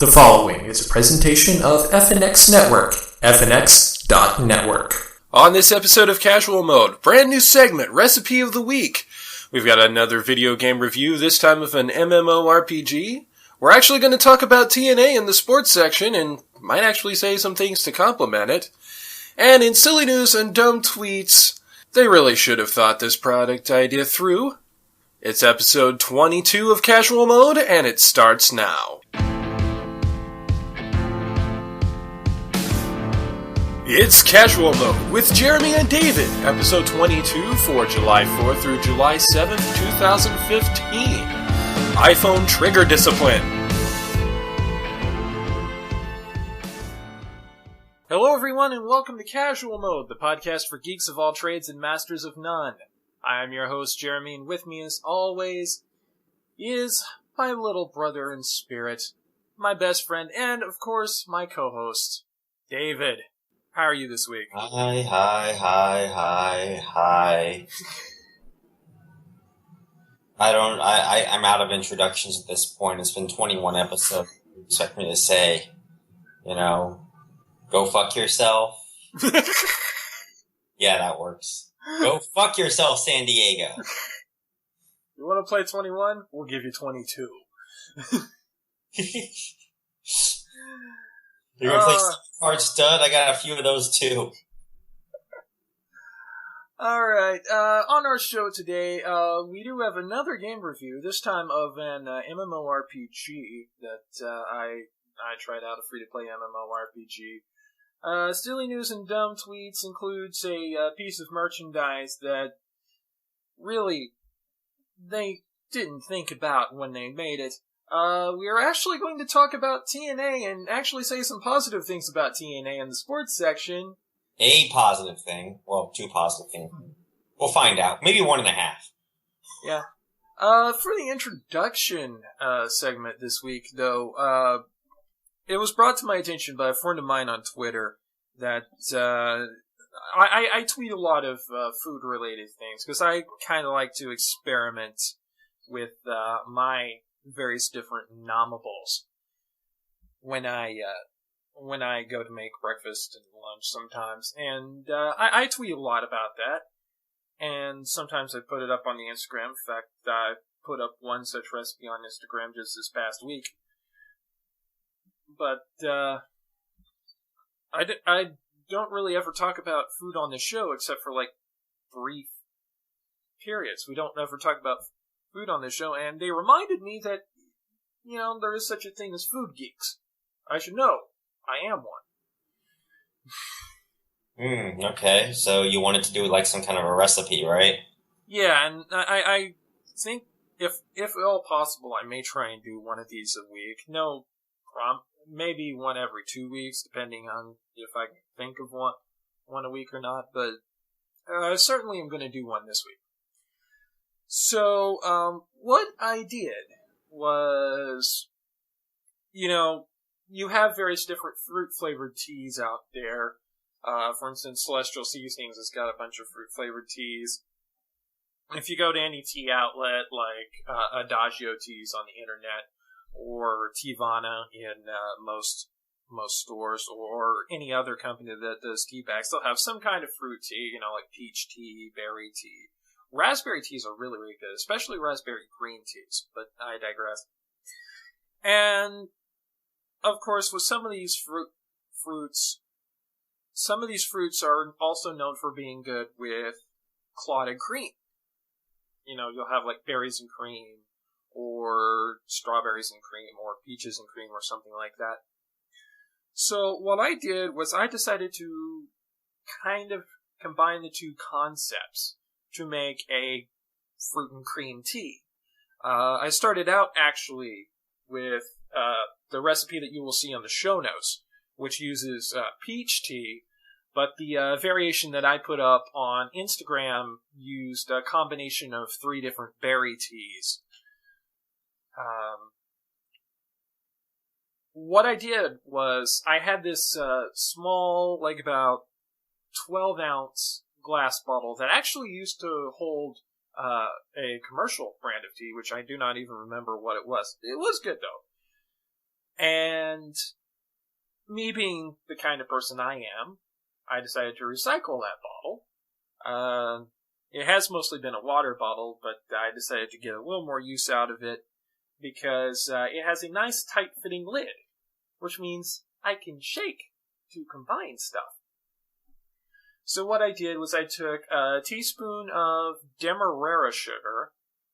The following is a presentation of FNX Network, fnx.network. On this episode of Casual Mode, brand new segment, Recipe of the Week. We've got another video game review, this time of an MMORPG. We're actually going to talk about TNA in the sports section, and might actually say some things to complement it. And in silly news and dumb tweets, they really should have thought this product idea through. It's episode 22 of Casual Mode, and it starts now. It's Casual Mode with Jeremy and David, episode 22 for July 4th through July 7th, 2015. iPhone Trigger Discipline. Hello everyone and welcome to Casual Mode, the podcast for geeks of all trades and masters of none. I am your host Jeremy, and with me as always is my little brother in spirit, my best friend, and of course my co-host, David. How are you this week? Hi. I'm out of introductions at this point. It's been 21 episodes. You expect me to say, go fuck yourself? Yeah, that works. Go fuck yourself, San Diego. You want to play 21? We'll give you 22. You're going to play Hard Stud? I got a few of those too. Alright, on our show today, we do have another game review, this time of an MMORPG that I tried out, a free-to-play MMORPG. Silly news and dumb tweets includes a piece of merchandise that really they didn't think about when they made it. We are actually going to talk about TNA and actually say some positive things about TNA in the sports section. A positive thing. Well, two positive things. We'll find out. Maybe 1.5. Yeah. For the introduction segment this week, though, it was brought to my attention by a friend of mine on Twitter that I tweet a lot of food-related things because I kind of like to experiment with my various different nomables when I go to make breakfast and lunch sometimes, and I tweet a lot about that, and sometimes I put it up on the Instagram. In fact, I put up one such recipe on Instagram just this past week, but I don't really ever talk about food on the show except for like brief periods. We don't ever talk about food on this show, and they reminded me that, there is such a thing as food geeks. I should know. I am one. Okay. So you wanted to do like some kind of a recipe, right? Yeah, and I think if at all possible, I may try and do one of these a week. No, maybe one every 2 weeks, depending on if I can think of one a week or not, but I certainly am going to do one this week. So, what I did was, you have various different fruit-flavored teas out there. For instance, Celestial Seasonings has got a bunch of fruit-flavored teas. If you go to any tea outlet, like Adagio Teas on the internet, or Teavana in most stores, or any other company that does tea bags, they'll have some kind of fruit tea, like peach tea, berry tea. Raspberry teas are really, really good, especially raspberry green teas, but I digress. And, of course, with some of these fruits, some of these fruits are also known for being good with clotted cream. You'll have like berries and cream, or strawberries and cream, or peaches and cream, or something like that. So what I did was I decided to kind of combine the two concepts to make a fruit and cream tea. I started out actually with the recipe that you will see on the show notes, which uses peach tea, but the variation that I put up on Instagram used a combination of 3 different berry teas. What I did was I had this small, like about 12-ounce glass bottle that actually used to hold a commercial brand of tea, which I do not even remember what it was. It was good, though. And me being the kind of person I am, I decided to recycle that bottle. It has mostly been a water bottle, but I decided to get a little more use out of it because it has a nice tight-fitting lid, which means I can shake to combine stuff. So what I did was I took a teaspoon of Demerara sugar.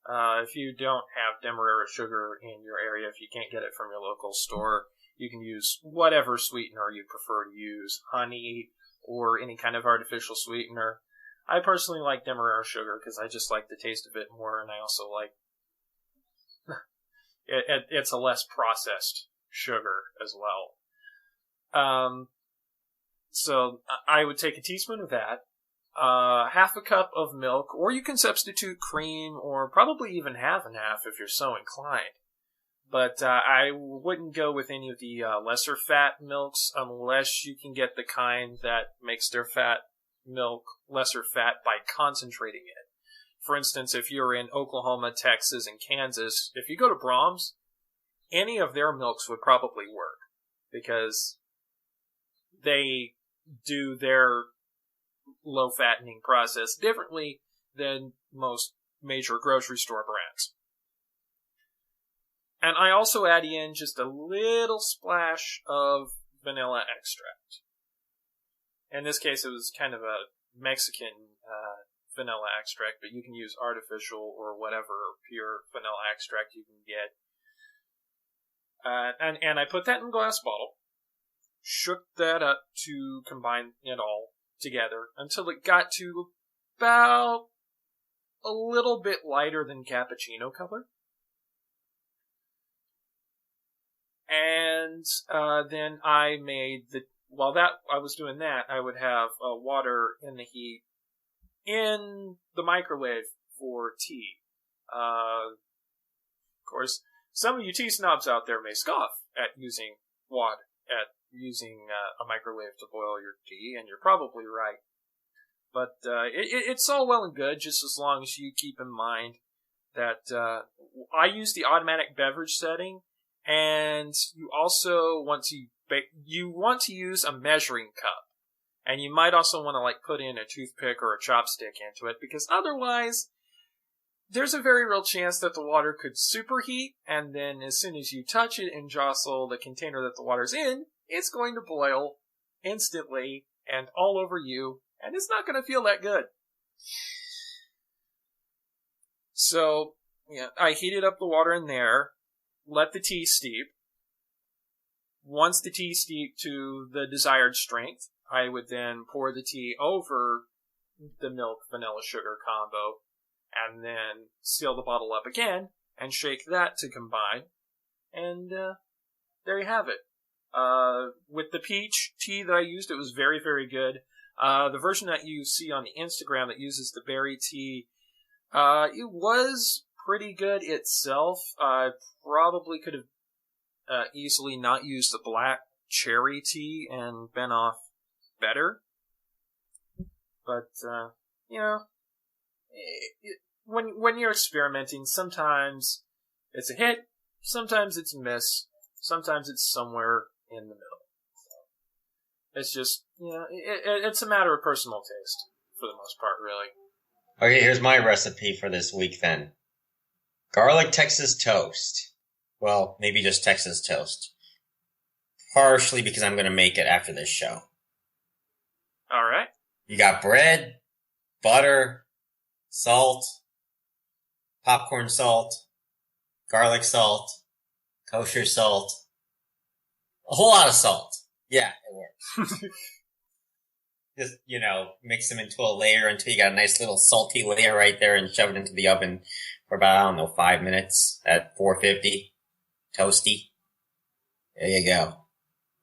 If you don't have Demerara sugar in your area, if you can't get it from your local store, you can use whatever sweetener you prefer to use, honey or any kind of artificial sweetener. I personally like Demerara sugar because I just like the taste of it more, and I also like it's a less processed sugar as well. So I would take a teaspoon of that, half a cup of milk, or you can substitute cream, or probably even half and half if you're so inclined. But I wouldn't go with any of the lesser fat milks unless you can get the kind that makes their milk lesser fat by concentrating it. For instance, if you're in Oklahoma, Texas, and Kansas, if you go to Brahms, any of their milks would probably work because they do their low fattening process differently than most major grocery store brands. And I also add in just a little splash of vanilla extract. In this case, it was kind of a Mexican vanilla extract, but you can use artificial or whatever pure vanilla extract you can get. And I put that in a glass bottle, shook that up to combine it all together until it got to about a little bit lighter than cappuccino color. And then I made while I was doing that, I would have water in the heat in the microwave for tea. Of course, some of you tea snobs out there may scoff at using a microwave to boil your tea, and you're probably right. But it's all well and good, just as long as you keep in mind that I use the automatic beverage setting, and you also want to use a measuring cup, and you might also want to put in a toothpick or a chopstick into it, because otherwise there's a very real chance that the water could superheat, and then as soon as you touch it and jostle the container that the water's in, it's going to boil instantly and all over you, and it's not going to feel that good. So, I heated up the water in there, let the tea steep. Once the tea steeped to the desired strength, I would then pour the tea over the milk vanilla sugar combo, and then seal the bottle up again and shake that to combine, and there you have it. With the peach tea that I used, it was very, very good. The version that you see on the Instagram that uses the berry tea, it was pretty good itself. I probably could have easily not used the black cherry tea and been off better. But, when you're experimenting, sometimes it's a hit, sometimes it's a miss, sometimes it's somewhere in the middle. It's just, it's a matter of personal taste, for the most part, really. Okay, here's my recipe for this week then. Garlic Texas toast. Well, maybe just Texas toast. Partially because I'm going to make it after this show. Alright. You got bread, butter, salt, popcorn salt, garlic salt, kosher salt, a whole lot of salt. Yeah, it works. Just, mix them into a layer until you got a nice little salty layer right there and shove it into the oven for about, 5 minutes at 450. Toasty. There you go.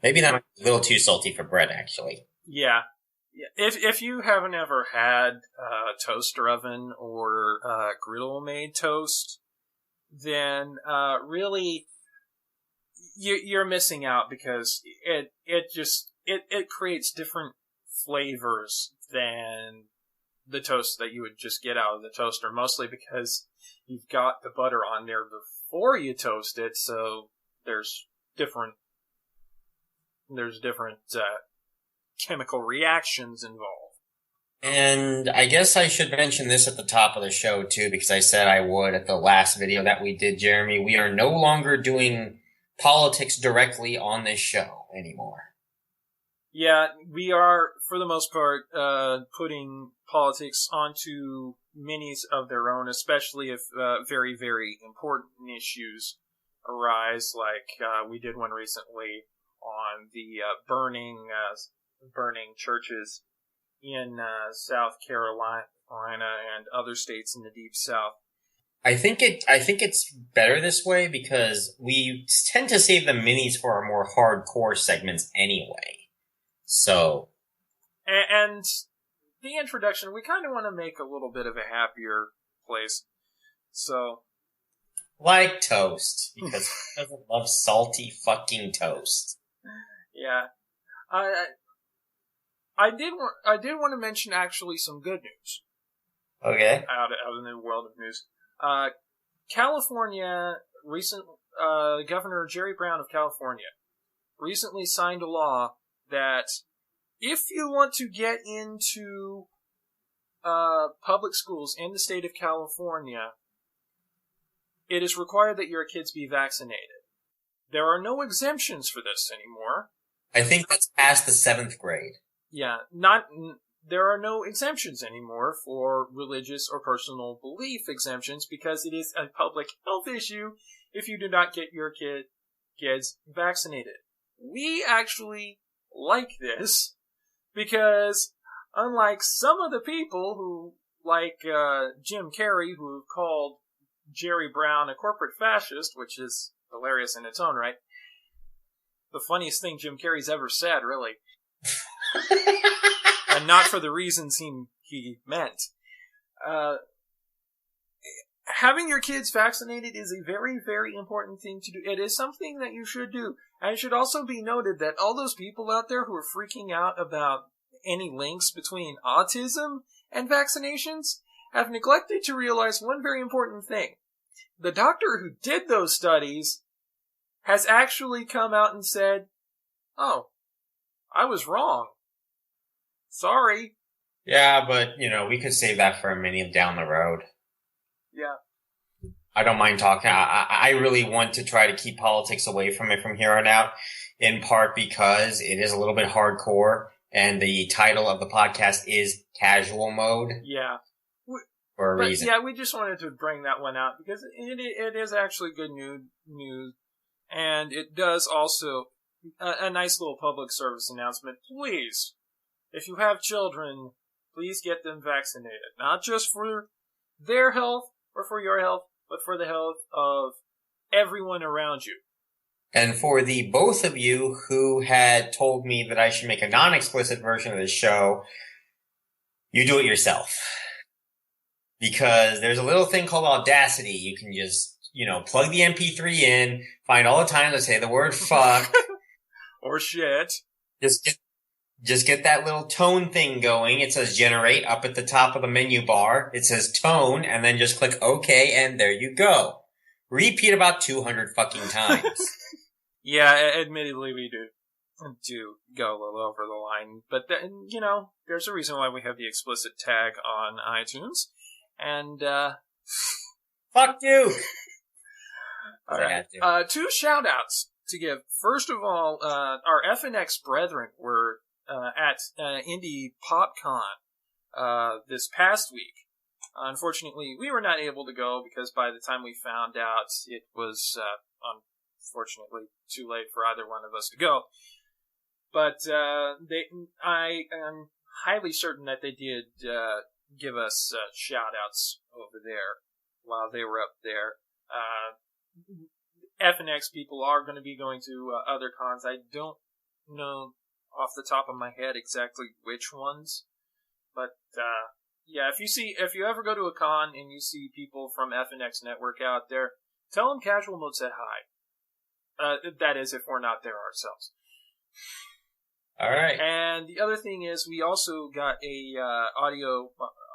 Maybe not a little too salty for bread, actually. Yeah. If you haven't ever had a toaster oven or griddle-made toast, then really you're missing out because it creates different flavors than the toast that you would just get out of the toaster, mostly because you've got the butter on there before you toast it, so there's different chemical reactions involved. And I guess I should mention this at the top of the show, too, because I said I would at the last video that we did, Jeremy. We are no longer doing politics directly on this show anymore. Yeah, we are, for the most part, putting politics onto minis of their own, especially if very, very important issues arise, like we did one recently on the burning churches in South Carolina and other states in the Deep South. I think it's better this way because we tend to save the minis for our more hardcore segments anyway. So, and the introduction, we kind of want to make a little bit of a happier place. So, like toast, because who doesn't love salty fucking toast? Yeah, I did want to mention actually some good news. Okay. Out in the world of news, California Governor Jerry Brown of California recently signed a law that if you want to get into public schools in the state of California, it is required that your kids be vaccinated. There are no exemptions for this anymore. I think that's past the 7th grade. Yeah, there are no exemptions anymore for religious or personal belief exemptions because it is a public health issue if you do not get your kids vaccinated. We actually like this because unlike some of the people who, like Jim Carrey, who have called Jerry Brown a corporate fascist, which is hilarious in its own right, the funniest thing Jim Carrey's ever said, really. And not for the reasons he meant. Having your kids vaccinated is a very, very important thing to do. It is something that you should do. And it should also be noted that all those people out there who are freaking out about any links between autism and vaccinations have neglected to realize one very important thing. The doctor who did those studies has actually come out and said, "Oh, I was wrong. Sorry." Yeah, but, we could save that for a mini down the road. Yeah. I don't mind talking. I really want to try to keep politics away from it from here on out, in part because it is a little bit hardcore, and the title of the podcast is Casual Mode. Yeah. For a reason. Yeah, we just wanted to bring that one out because it is actually good news, and it does also a nice little public service announcement. Please, if you have children, please get them vaccinated. Not just for their health or for your health, but for the health of everyone around you. And for the both of you who had told me that I should make a non-explicit version of this show, you do it yourself. Because there's a little thing called Audacity. You can just, plug the MP3 in, find all the time to say the word fuck. Or shit. Just get that little tone thing going. It says generate up at the top of the menu bar. It says tone, and then just click OK, and there you go. Repeat about 200 fucking times. Yeah, admittedly we do go a little over the line. But, there's a reason why we have the explicit tag on iTunes. And, fuck you! Alright. 2 shout-outs to give. First of all, our FNX brethren were at Indie PopCon this past week. Unfortunately, we were not able to go because by the time we found out, it was unfortunately too late for either one of us to go. But I am highly certain that they did give us shout-outs over there while they were up there. FNX people are going to be going to other cons. I don't know off the top of my head exactly which ones, but yeah, if you ever go to a con and you see people from FNX Network out there, tell them Casual Mode said hi. That is, if we're not there ourselves. All right. And the other thing is, we also got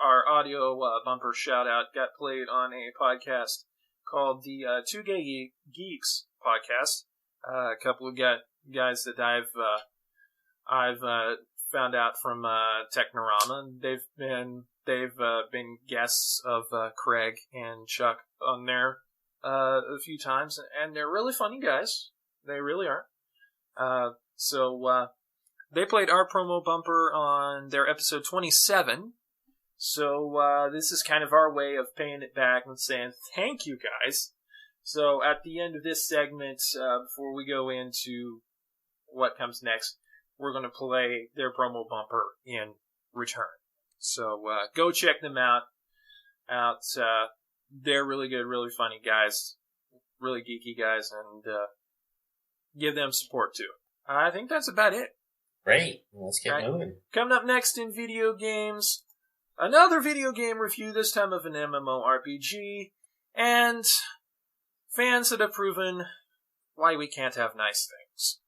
our audio bumper shout out got played on a podcast called the Two Gay Geeks podcast. A couple of guys that I've found out from Technorama. They've been guests of Craig and Chuck on there a few times, and they're really funny guys. They really are. So they played our promo bumper on their episode 27. So this is kind of our way of paying it back and saying thank you, guys. So at the end of this segment, before we go into what comes next, we're going to play their promo bumper in return. So go check them out. They're really good, really funny guys, really geeky guys, and give them support too. I think that's about it. Great. Let's get moving. Coming up next in video games, another video game review, this time of an MMORPG, and fans that have proven why we can't have nice things.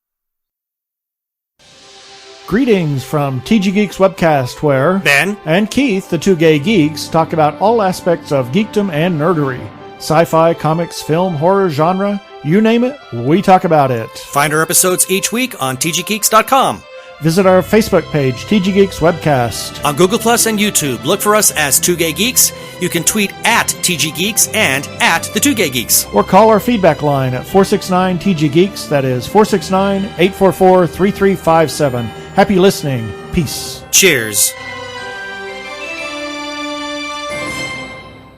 Greetings from TG Geeks Webcast, where Ben and Keith, the two gay geeks, talk about all aspects of geekdom and nerdery. Sci-fi, comics, film, horror, genre, you name it, we talk about it. Find our episodes each week on tggeeks.com. Visit our Facebook page, TG Geeks Webcast. On Google Plus and YouTube, look for us as 2 Gay Geeks. You can tweet at TG Geeks and at the 2 Gay Geeks. Or call our feedback line at 469-TG Geeks. That is 469-844-3357. Happy listening. Peace. Cheers.